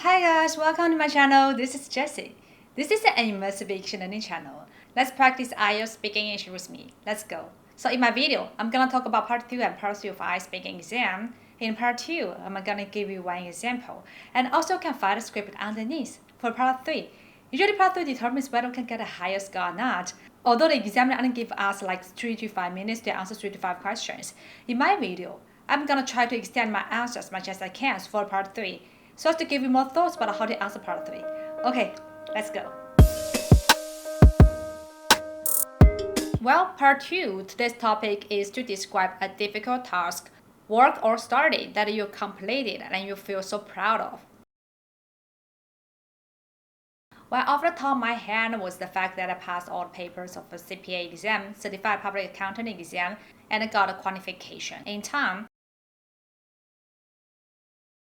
Hi guys, welcome to my channel. This is Jessie. This is an immersive speaking learning channel. Let's practice IELTS speaking English with me. Let's go. So in my video, I'm gonna talk about part 2 and part 3 of IELTS speaking exam. In part 2, I'm gonna give you one example and also can find a script underneath. For part 3, usually part 3 determines whether we can get a higher score or not. Although the examiner only give us like 3 to 5 minutes to answer 3 to 5 questions. In my video, I'm gonna try to extend my answer as much as I can for part 3. So as to give you more thoughts about how to answer part 3. Okay, let's go. Well, part 2, today's topic is to describe a difficult task, work or study that you completed and you feel so proud of. Well, off the top of my head was the fact that I passed all the papers of the CPA exam, Certified Public Accountant exam, and I got a qualification in time.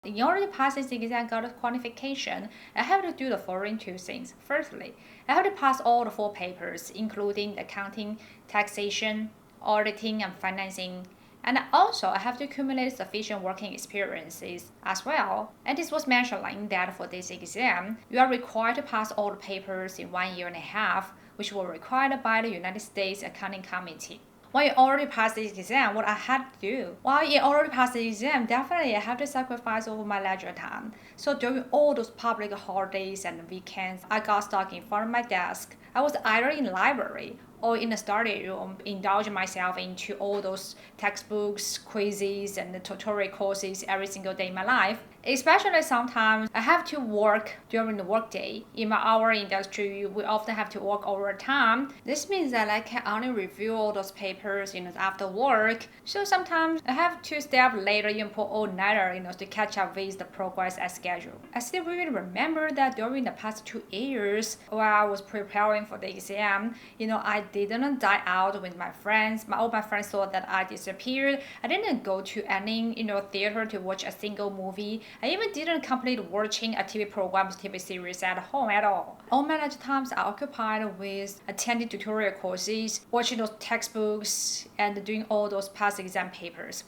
In order to pass this exam and got a qualification, I have to do the following two things. Firstly, I have to pass all the 4 papers, including accounting, taxation, auditing, and financing. And also, I have to accumulate sufficient working experiences as well. And this was mentioning that for this exam, you are required to pass all the papers in 1.5 years, which was required by the United States Accounting Committee. When you already passed the exam, what I had to do? While you already passed the exam, definitely I have to sacrifice over my leisure time. So during all those public holidays and weekends, I got stuck in front of my desk. I was either in the library or in the study room, indulging myself into all those textbooks, quizzes, and the tutorial courses every single day in my life. Especially sometimes I have to work during the workday. In our industry, we often have to work overtime. This means that I can only review all those papers, after work. So sometimes I have to stay up later, even pull all nighter, to catch up with the progress as scheduled. I still really remember that during the past 2 years, while I was preparing for the exam, I didn't die out with my friends. All my friends thought that I disappeared. I didn't go to any, theater to watch a single movie. I even didn't complete watching a TV program, TV series at home at all. All my leisure times are occupied with attending tutorial courses, watching those textbooks, and doing all those past exam papers.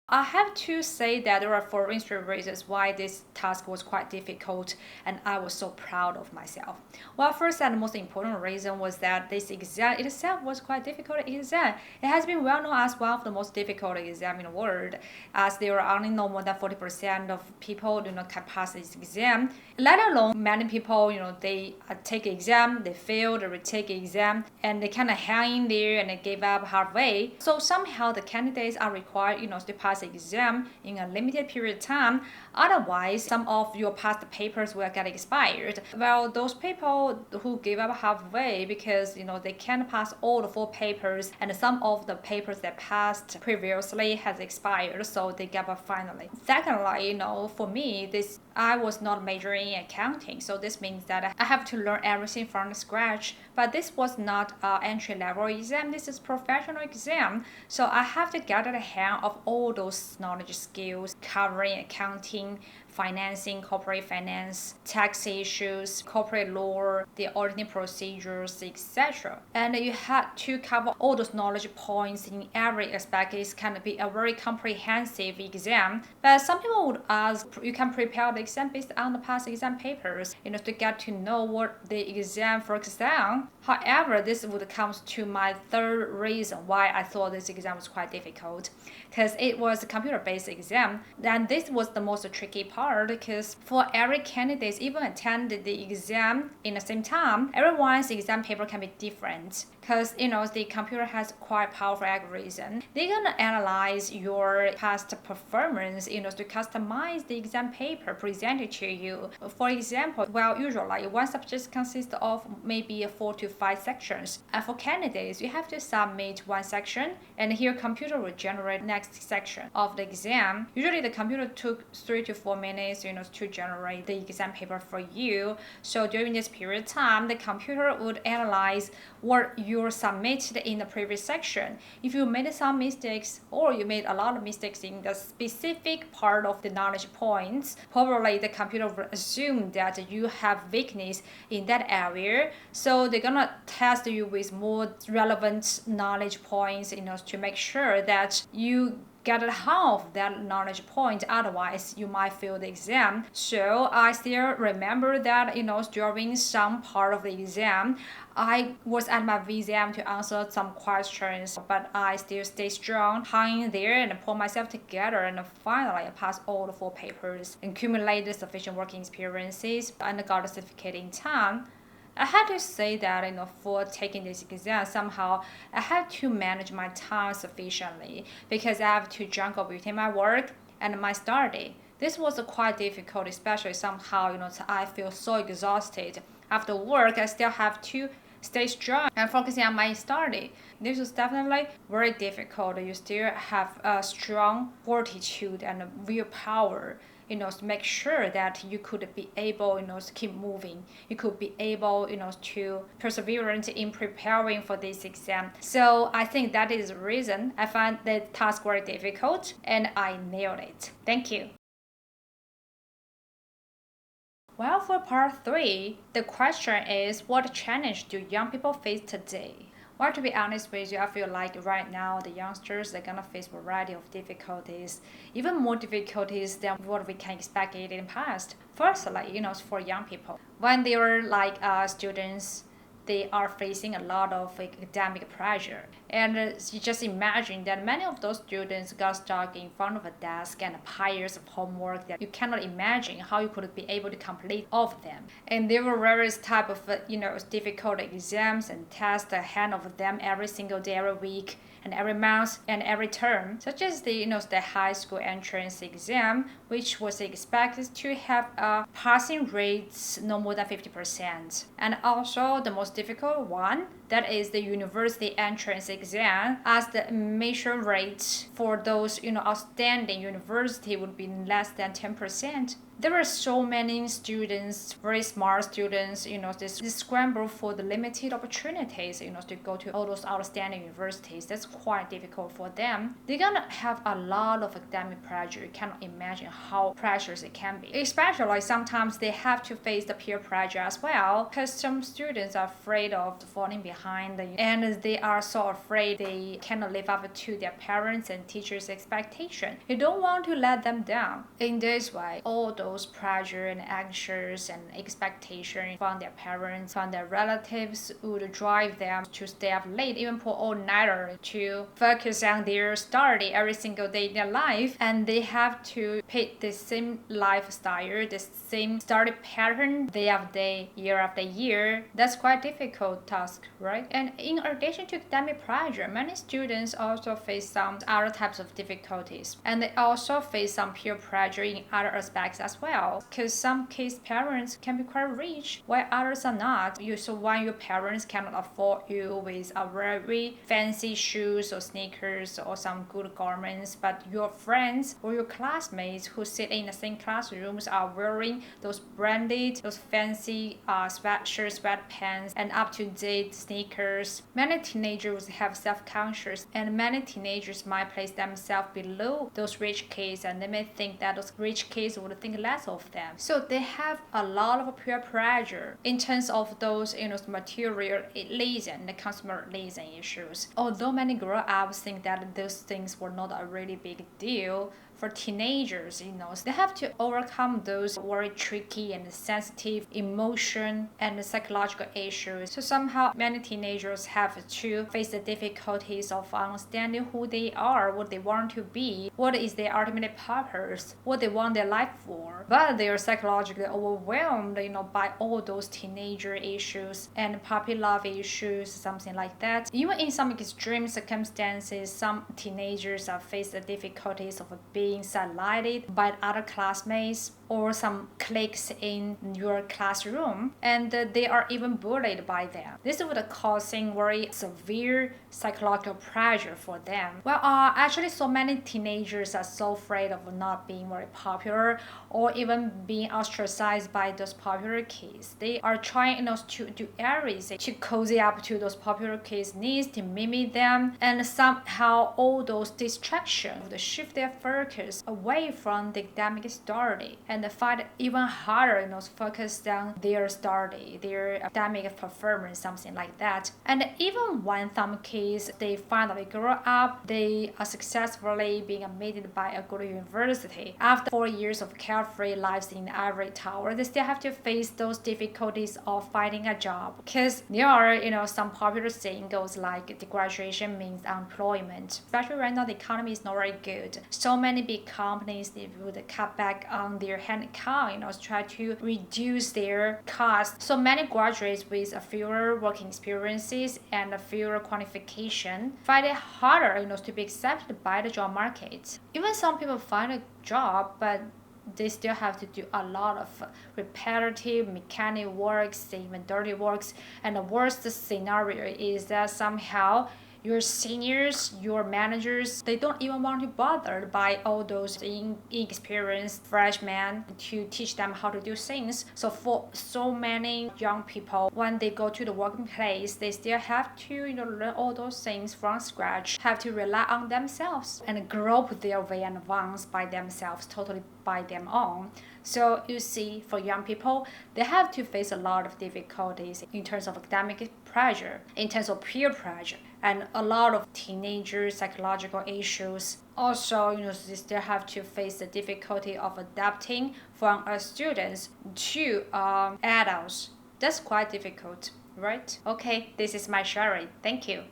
I have to say that there are 4 reasons why this task was quite difficult and I was so proud of myself. Well, first and most important reason was that this exam itself was quite difficult exam. It has been well known as one of the most difficult exams in the world, as there are only no more than 40% of people can pass this exam. Let alone many people, they take exam, they fail, they retake exam, and they kind of hang in there and they give up halfway. So somehow the candidates are required, to pass the exam in a limited period of time. Otherwise, some of your past papers will get expired. Well, those people who give up halfway because they can't pass all the 4 papers, and some of the papers that passed previously has expired, so they give up finally. Secondly, for me, I was not majoring in accounting, so this means that I have to learn everything from scratch. But this was not an entry-level exam. This is professional exam, so I have to get the hang of all those knowledge skills covering accounting, financing, corporate finance, tax issues, corporate law, the auditing procedures, etc. And you had to cover all those knowledge points in every aspect. It's going to be a very comprehensive exam. But some people would ask, you can prepare the exam based on the past exam papers, to get to know what the exam focuses on. However, this would come to my third reason why I thought this exam was quite difficult, because it was a computer-based exam. And this was the most tricky part, because for every candidate even attend the exam in the same time, everyone's exam paper can be different, because the computer has quite powerful algorithm. They're gonna analyze your past performance to customize the exam paper presented to you. For example, usually one subject consists of maybe 4 to 5 sections, and for candidates you have to submit one section, and here computer will generate next section of the exam. Usually the computer took 3 to 4 minutes to generate the exam paper for you. So during this period of time, the computer would analyze what you submitted in the previous section. If you made some mistakes or you made a lot of mistakes in the specific part of the knowledge points, probably the computer will assume that you have weakness in that area. So they're gonna test you with more relevant knowledge points, to make sure that you get a half that knowledge point. Otherwise, you might fail the exam. So I still remember that, during some part of the exam, I was at my exam to answer some questions, but I still stay strong, hang in there and pull myself together, and finally I passed all the 4 papers, accumulated sufficient working experiences, and got a certificate in time. I had to say that, for taking this exam, somehow I had to manage my time sufficiently because I have to juggle between my work and my study. This was quite difficult, especially somehow, I feel so exhausted. After work, I still have to stay strong and focusing on my study. This is definitely very difficult. You still have a strong fortitude and willpower, to make sure that you could be able, to keep moving. You could be able, to perseverance in preparing for this exam. So I think that is the reason I find the task very difficult and I nailed it. Thank you. Well, for part 3, the question is, what challenge do young people face today? Well, to be honest with you, I feel like right now the youngsters are gonna face a variety of difficulties, even more difficulties than what we can expect in the past. Firstly, for young people, when they are like students, they are facing a lot of academic pressure. And you just imagine that many of those students got stuck in front of a desk and piles of homework that you cannot imagine how you could be able to complete all of them. And there were various type of difficult exams and tests ahead of them every single day, every week, and every month and every term, such as the the high school entrance exam, which was expected to have a passing rate no more than 50%. And also the most difficult one, that is the university entrance exam, as the admission rate for those outstanding university would be less than 10%. There are so many students, very smart students, they scramble for the limited opportunities, to go to all those outstanding universities. That's quite difficult for them. They're gonna have a lot of academic pressure. You cannot imagine how precious it can be. Especially sometimes they have to face the peer pressure as well, because some students are afraid of falling behind, and they are so afraid they cannot live up to their parents' and teachers' expectation. You don't want to let them down. In this way, all those pressure and anxious and expectation from their parents, from their relatives would drive them to stay up late, even for all-nighter, to focus on their study every single day in their life. And they have to pick the same lifestyle, the same study pattern day after day, year after year. That's quite difficult task, right? And in addition to academic pressure, many students also face some other types of difficulties. And they also face some peer pressure in other aspects as well, because some kids' parents can be quite rich while others are not. So when your parents cannot afford you with a very fancy shoes or sneakers or some good garments, but your friends or your classmates who sit in the same classrooms are wearing those branded, those fancy sweatshirts, sweatpants, and up-to-date sneakers. Many teenagers have self-conscious, and many teenagers might place themselves below those rich kids, and they may think that those rich kids would think less of them. So they have a lot of peer pressure in terms of those materialism and consumerism issues. Although many grown-ups think that those things were not a really big deal, for teenagers, they have to overcome those very tricky and sensitive emotion and psychological issues. So somehow many teenagers have to face the difficulties of understanding who they are, what they want to be, what is their ultimate purpose, what they want their life for. But they are psychologically overwhelmed, by all those teenager issues and puppy love issues, something like that. Even in some extreme circumstances, some teenagers are faced the difficulties of being sidelighted by other classmates or some cliques in your classroom, and they are even bullied by them. This would causing very severe psychological pressure for them. Well, actually, so many teenagers are so afraid of not being very popular or even being ostracized by those popular kids. They are trying to do everything to cozy up to those popular kids' needs, to mimic them, and somehow all those distractions would shift their focus away from the academic study. And and find it even harder, to focus on their study, their academic performance, something like that. And even when some kids, they finally grow up, they are successfully being admitted by a good university. After 4 years of carefree lives in the ivory tower, they still have to face those difficulties of finding a job. Because there are, some popular saying goes like the graduation means unemployment. Especially right now, the economy is not very good. So many big companies, they would cut back on their headcount, try to reduce their costs. So many graduates with fewer working experiences and fewer qualification find it harder, to be accepted by the job market. Even some people find a job, but they still have to do a lot of repetitive mechanic works, even dirty works. And the worst scenario is that somehow your seniors, your managers, they don't even want to bother by all those inexperienced freshmen to teach them how to do things. So for so many young people, when they go to the working place, they still have to learn all those things from scratch, have to rely on themselves and grope their way and advance by themselves, totally by their own. So you see, for young people, they have to face a lot of difficulties in terms of academic pressure, in terms of peer pressure, and a lot of teenager psychological issues. Also, they still have to face the difficulty of adapting from students to adults. That's quite difficult, right? Okay, this is my sharing. Thank you.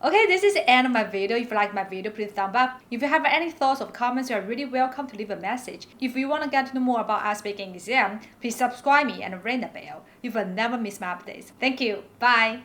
Okay, this is the end of my video. If you like my video, please thumb up. If you have any thoughts or comments, you are really welcome to leave a message. If you want to get to know more about IELTS speaking exam, please subscribe me and ring the bell. You will never miss my updates. Thank you. Bye.